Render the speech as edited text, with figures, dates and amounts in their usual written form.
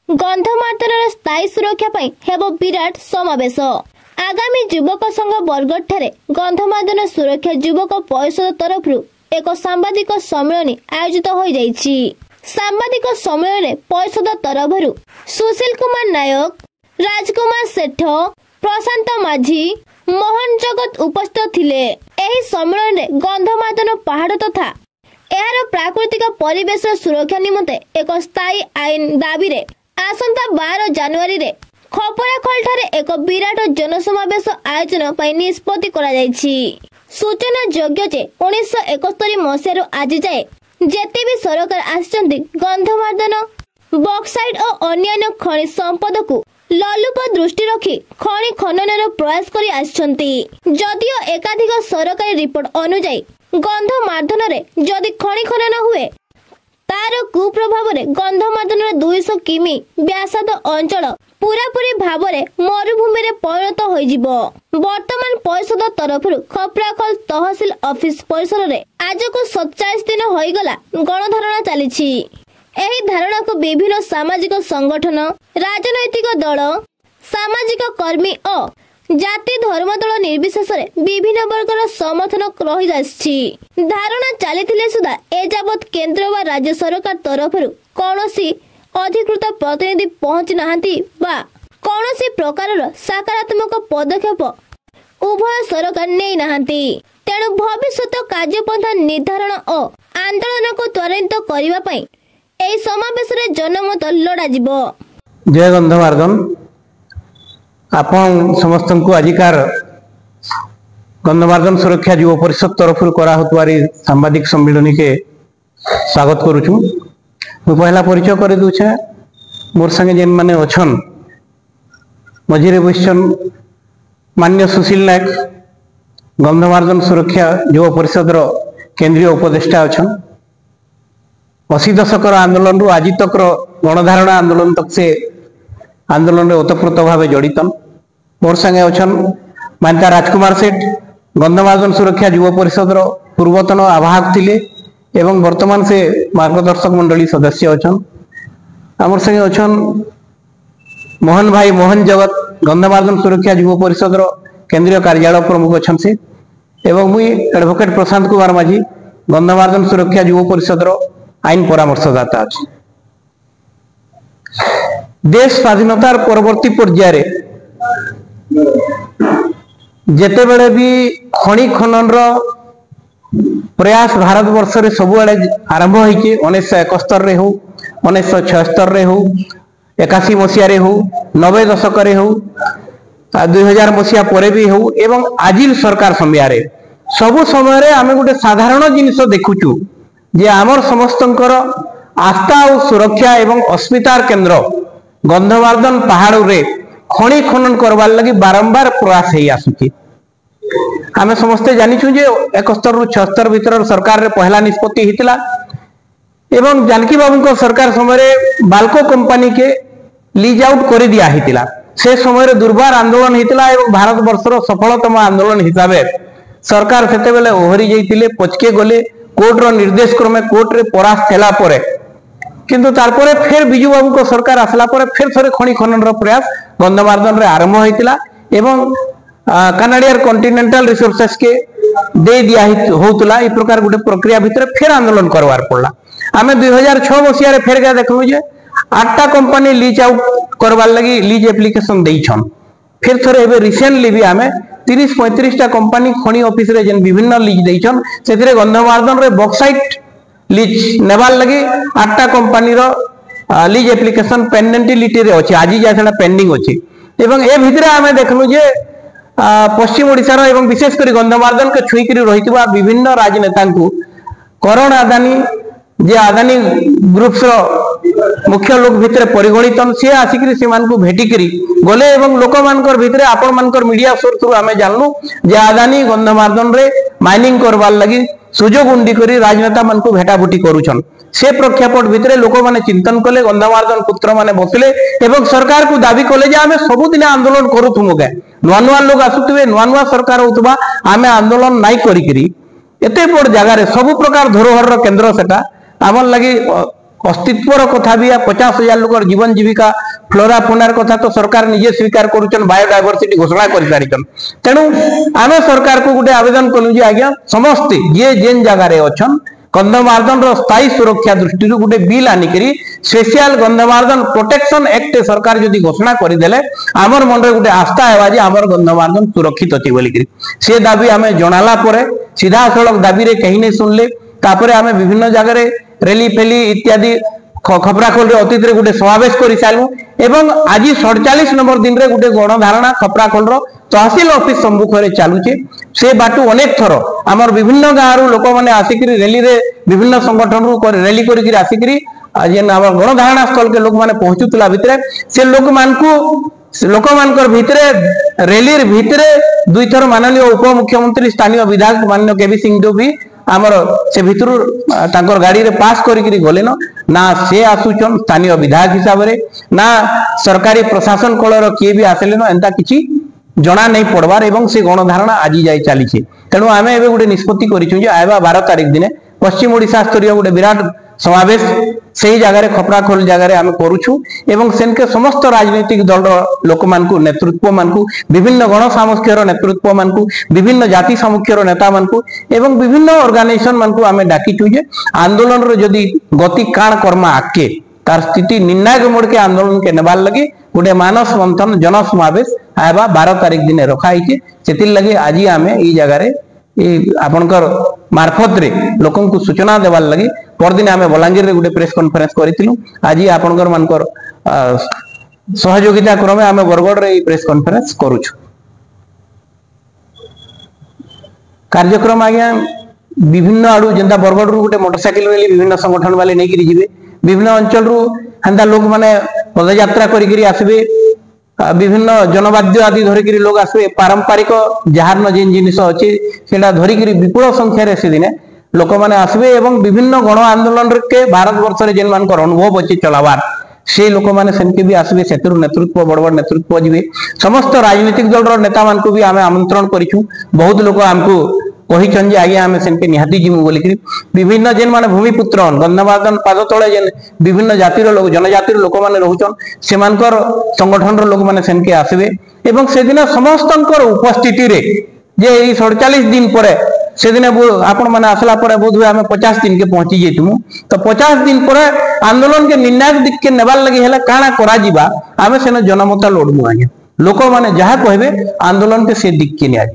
गंधमार्दन स्थायी सुरक्षा पाई हेबो विराट समावेश। आगामी युवक संघ बरगढ़ गंधमार्दन सुरक्षा युवक परिषद तरफ एक सांबादिक सम्मेलन आयोजित हो जाइछि। सांबादिक सम्मेलन परिषद तरफ सुशील कुमार नायक, राजकुमार सेठ, प्रशांत माझी, मोहन जगत उपस्थित थिले। एही सम्मेलन गंधमार्दन पहाड़ तथा एहार प्राकृतिक परिवेश सुरक्षा निमंते एक स्थायी आईन दाबी रे आसंता 12 जनवरी रे खपराखल ठारे एक विराट जनसमावेश आयोजन पई निष्पत्ति करा जायछि। सूचना योग्य जे 1971 मसियारो आज जाए जेते भी सरकार आछंती गंधमार्दन बक्साइट और अन्य खनि संपद को ललुप दृष्टि रखी खनि खनन प्रयास करी आछंती। जदियो एकाधिक सरकारी रिपोर्ट अनुसार गंधमार्दन रे जदि खनि खनन हुए तार कुप्रभाव रे गंधमार्दन 200 किमी व्यासाद अंचल पूरापूरी भाव में मरुभूमि रे परिणत हो जिवो। वर्तमान परिषद तरफ खपराखल तहसील ऑफिस परिसर रे आज को 47 दिन होइगला गणधारणा चलीछि। एही धारणा को विभिन्न सामाजिक संगठन, राजनैतिक दल, सामाजिक कर्मी और जाति धर्म दल निर्विशेष विभिन्न वर्गर समर्थन रही जाछि। धारणा चली सुधा एजावत केंद्र व राज्य सरकार तरफ कौनसी अधिकृत प्रतिनिधि पहुंची नाहंती बा कौनसी प्रकार सकारात्मक पदक्षेप उभय सरकार नै नाहंती। तेणु भविष्यत कार्यपंथा निर्धारण और आंदोलन को त्वरित करबा पई एही समावेश रे जनमत लड़ा जिवो। जय गंधमार्दन। आपण समस्त को अधिकार गंधमार्दन सुरक्षा युव परिषद तरफ करा होतवारी सांबादिक सम्मेलन के स्वागत करूछु। मु पहला परिचय कर दूछे। मोर संगे जेन माने अछन मझिरे बसन मान्य सुशील नायक गंधमार्दन सुरक्षा युव परिषद रो केंद्रीय उपदेष्टा अछन। 80 दशकर आंदोलन रु आज तक गणधारणा आंदोलन तक से आंदोलन में ओतप्रोत भाव जड़ित। मोर संगे अछन मानता राजकुमार सेठ गंधमार्दन सुरक्षा युव परिषद पूर्वतन आवाहक थिले एवं वर्तमान से मार्गदर्शक मंडली सदस्य अछन। आमर संगे अछन मोहन भाई मोहन जगत गंधमार्दन सुरक्षा युव परिषद केंद्रीय कार्यालय प्रमुख अछन से एवं मुई एडवोकेट प्रशांत कुमार माझी गंधमार्दन सुरक्षा युव परिषद आईन परामर्शदाता अछि। देश स्वाधीनतार परवर्ती पर्याय जेते बेले भी खनि खनन प्रयास भारत वर्ष रे सब आरंभ होइके 1971 रे हो, 1976 रे हो, 81 मसिया रे हो, 90 दशक रे हो, 2000 मसिया परे भी हो एवं आजिल सरकार समय रे सब समय रे आमे गोटे साधारण जिनिस देखुचु जे आमर समस्तंकर आस्था और सुरक्षा एवं अस्मितार केंद्र गंधमार्दन पहाड़ रे खनि खनन करवार लगी बारंबार प्रयास है आसुची। आमे समस्ते जानिछु जे 71 रु 76 भीतर सरकार रे पहला निष्पत्ति हितला एवं जानकी बाबू को सरकार समय रे बाल्को कंपनी के लीज आउट कर दिया हितला। से समय रे दुर्बार आंदोलन हितला एवं भारत वर्षर सफलतम आंदोलन हिसाबे सरकार सेते बेले ओहरी जाइतिले, पचके गले, कोर्ट रो निर्देश क्रमे कोर्ट रे परास्त हेला परे किंतु तारपरे फिर बिजू बाबू को सरकार आसला परे फिर थोड़े खनि खनन रो प्रयास गंधमार्दन रे आरंभ होइतिला एवं कनाडियर कॉन्टिनेंटल रिसोर्सेस के दे दिया होतला। ई प्रकार गुटे प्रक्रिया भितर फिर आंदोलन करवार पड़ला। आमे 2006 मसिया रे फेर के देखलु जे 8टा कंपनी लीज आउट करवार लगी लीज एप्लीकेशन देइछन। फिर थोड़े एबे रिसेंटली भी आमे 30-35 टा कंपनी खनि ऑफिस रे जेन विभिन्न लीज देइछन सेतिरे गंधमार्दन रे बॉक्साइट लीज नेबार लगी 8टा कंपनी रो लीज एप्लीकेशन पेंडेंटिलिटी रे अछि। आज जासेना पेंडिंग अछि एवं ए भितरे आमे देखलु जे पश्चिम ओडिसा रो एवं विशेष करी गंधमार्दन के छुईकरी रहितबा विभिन्न राजनेता को करण अदानी जे अदानी ग्रुप्स रो मुख्य लोक भितरे परिगणित से आसिकरी सेमान को भेटिकरी गले एवं लोक मानकर भितरे आपण मानकर मीडिया सोर्स रु आमे जानलु जे अदानी गंधमार्दन रे माइनिंग करवार लगी सुजोग उंडी करी राजनेता मान को भेटाभुटी करूछन। से प्रेक्षापट भितरे लोक माने चिंतन कले, गंधमार्दन पुत्र माने बसले एवं सरकार को दाबी कले जे आमे सबुदिन आंदोलन करूथुमु के नुआ नुआ लोग आसुतबे, नुआ नुआ सरकार होतबा, आमे आंदोलन नाइ करिकरी एते बड़ जगह रे सब प्रकार धरोहर रो केंद्र सेटा आमर लगी अस्तित्वर कथा भी 50,000 लोक जीवन जीविका फ्लोरा फोनार कथा तो सरकार निजे स्वीकार करुचन बायोडायवर्सिटी घोषणा कर सारिचन। तेणु आम सरकार को गोटे आवेदन कलु जे आज्ञा समस्ते जे जेन जगार अच्छन गंधमार्दन स्थायी सुरक्षा दृष्टि गोटे bill आनिकी special Gandhamardan protection act सरकार जदि घोषणा करदेले आमर मन में गोटे आस्था है जे आमर गंधमार्दन सुरक्षित अच्छी बोलिकी से दाबी आम जनाला सीधा सड़क दाबी रे कहीं नहीं शुणले तापर आम विभिन्न जगह रेली फेली इत्यादि खपराखोल अतीत रे गोटे समावेश कर सारू एवं आज 47 नंबर दिन रे गोटे गणधारणा खपराखोल तहसील ऑफिस सम्मुख में चलुचे से बाटू अनेक थर आमर विभिन्न गाँव लोक मैंने आसिक रेली रे विभिन्न संगठन रेली कर आसिक गणधारणा स्थल के लोक मैंने पहुंचुला भितर से लोक मान भितर रेली भितर दुई थर माननीय उपमुख्यमंत्री स्थानीय विधायक माननीय केवी सिंह भी आमर से भितर तांकर गाड़ी रे पास करी गले ना से आसुचन स्थानीय विधायक हिसाब से ना सरकारी प्रशासन कलर किए भी आसले न एंता किछि जना नहीं पड़वार एवं से गणधारणा आज जाए चली तेणु आम एवं गोटे निष्पत्ति करूँ आवा 12 तारिख दिन पश्चिम ओडिशा स्तरीय गोटे विराट समावेश से ही जगह खपराखोल जगह आम करुछु एवं सेनके समस्त राजनीतिक दल लोक मानकु नेतृत्व मानकु विभिन्न गण सामुख्यर नेतृत्व मानकु विभिन्न जाति सामुख्यर नेता मानकु एवं विभिन्न ऑर्गेनाइजेशन मानकु आमे डाकिछु जे आंदोलन रो जदि गति काण कर्मा आके तार स्थिति निर्णायक मोड़ के आंदोलन के नेबार लगे गोटे मानस मंथन जन समावेश आवा 12 तारिख दिन रखाई से लगे आज आम ई जगह आपनकर मार्फत रे लोकन को सूचना देवार लगे परदिन आम बलांगीर रे गोटे प्रेस कॉन्फ्रेंस करितिलु आज आपनकर मानकर सहयोगिता क्रमे आम बरगढ़ रे प्रेस कॉन्फ्रेंस करूछु। कार्यक्रम आज्ञा विभिन्न आड़ू जेंता बरगढ़ रू गोटे मोटरसाइकिल रैली विभिन्न संगठन वाले नहीं करी जिवे विभिन्न अंचल रू हेंता लोक माने पदयात्रा करी आसबे विभिन्न जनवाद्य आदि धरिक लोग आसबे पारंपरिक जार न जेन जिनिस अच्छे सेटा धरिक विपुल संख्यार से दिन लोक मैंने आसबे एवं विभिन्न गण आंदोलन के भारत वर्ष में जेन मान अनुभव अच्छे चलावार से लोक मैंने सेनके भी आसबे से नेतृत्व बड़ बड़ नेतृत्व जीवे समस्त राजनीतिक दल नेता मान को भी आम आमंत्रण करूँ बहुत लोग आमको कही आज्ञा आम से निहाती जीमु बोलिक विभिन्न जेन माने भूमिपुत्र गंधमार्दन पाद तले जेन विभिन्न जातिर लोक जनजातिर लोक मैंने रोचन से संगठन लोक मैंने सेनके आसबे एवं से दिन समस्त उपस्थिति रे जे 47 दिन पर से दिन आपण मैंने आसला बोध हुए आम 50 दिन के पहुंची जाइमु तो 50 दिन पर आंदोलन के निर्णायक दिख के नेबार लगे है काଣା करा आम से जनमत लोड़मु आज्ञा लोक मैंने जहाँ कहबे आंदोलन के से दिख के निया